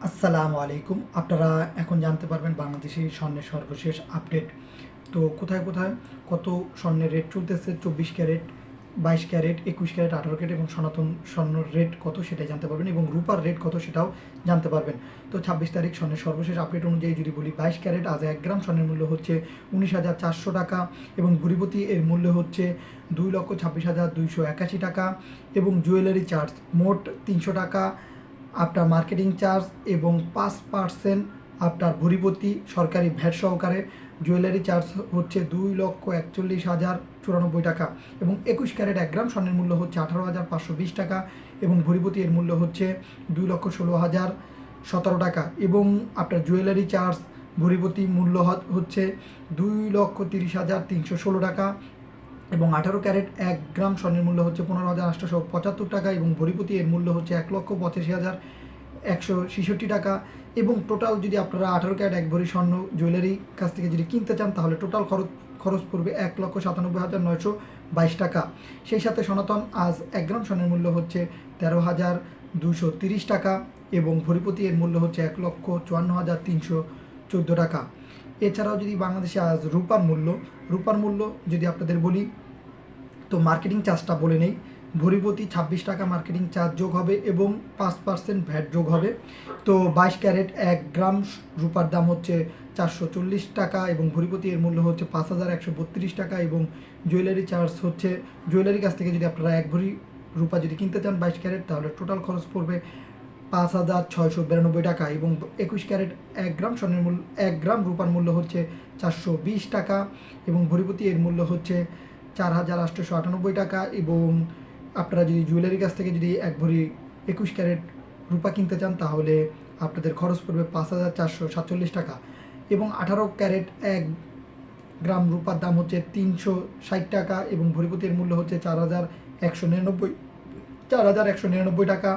আসসালামু আলাইকুম। আপনারা এখন জানতে পারবেন বাংলাদেশি স্বর্ণের সর্বশেষ আপডেট। তো কোথায় কোথায় কত স্বর্ণের রেট চলতেছে, 24 ক্যারেট, 22 ক্যারেট, 21 ক্যারেট, 18 ক্যারেট এবং সনাতন স্বর্ণের রেট কত সেটাই জানতে পারবেন এবং রূপার রেট কত সেটাও জানতে পারবেন। তো 26 তারিখ স্বর্ণের সর্বশেষ আপডেট অনুযায়ী যদি বলি, 22 ক্যারেট আজ 1 গ্রাম স্বর্ণের মূল্য হচ্ছে 19,400 টাকা এবং ভরিপতি এর মূল্য হচ্ছে 2,26,281 টাকা এবং জুয়েলারি চার্জ মোট 300 টাকা আপনার মার্কেটিং চার্জ এবং 5% আপনার ভরিপতি সরকারি ভ্যাট সহকারে জুয়েলারি চার্জ হচ্ছে 2,41,094 টাকা এবং 21 ক্যারেট 1 গ্রাম স্বর্ণের মূল্য হচ্ছে 18,520 টাকা এবং ভরিপতি এর মূল্য হচ্ছে 2,16,017 টাকা এবং আপনার জুয়েলারি চার্জ ভরিপতি মূল্য হচ্ছে 2,30,316 টাকা এবং 18 ক্যারেট 1 গ্রাম স্বর্ণের মূল্য হচ্ছে 15,875 টাকা এবং ভরিপতি এর মূল্য হচ্ছে 1,85,166 টাকা এবং টোটাল যদি আপনারা 18 ক্যারেট 1 ভরি স্বর্ণ জুয়েলারি কাছ থেকে যদি কিনতে চান তাহলে টোটাল খরচ পড়বে 1,97,922 টাকা। সেই সাথে সনাতন আজ 1 গ্রাম স্বর্ণের মূল্য হচ্ছে 13,230 টাকা এবং ভরিপতি এর মূল্য হচ্ছে 1,54,314 টাকা। এছাড়াও যদি বাংলাদেশে আজ রূপার মূল্য যদি আপনাদের বলি, তো মার্কেটিং চার্জটা বলে নেই। ভরিপতি 26 টাকা মার্কেটিং চার্জ যোগ হবে এবং 5% ভ্যাট যোগ হবে। তো 22 ক্যারেট 1 গ্রাম রূপার দাম হচ্ছে 440 টাকা এবং ভরিপতি এর মূল্য হচ্ছে 5,132 টাকা এবং জুয়েলারি চার্জ হচ্ছে, জুয়েলারি কাছ থেকে যদি আপনারা 1 ভরি রূপা যদি কিনতে চান 22 ক্যারেট তাহলে টোটাল খরচ পড়বে 5,692 টাকা এবং 21 ক্যারেট 1 গ্রাম স্বর্ণের মূল্য 1 গ্রাম রূপার মূল্য হচ্ছে 420 টাকা এবং ভরিপতি এর মূল্য হচ্ছে 4,898 টাকা এবং আপনারা যদি জুয়েলারি কাছ থেকে যদি 1 ভরি 21 ক্যারেট রূপা কিনতে চান তাহলে আপনাদের খরচ পড়বে 5,447 টাকা এবং 18 ক্যারেট 1 গ্রাম রূপার দাম হচ্ছে 360 টাকা এবং ভরিপতি এর মূল্য হচ্ছে 4,199 টাকা।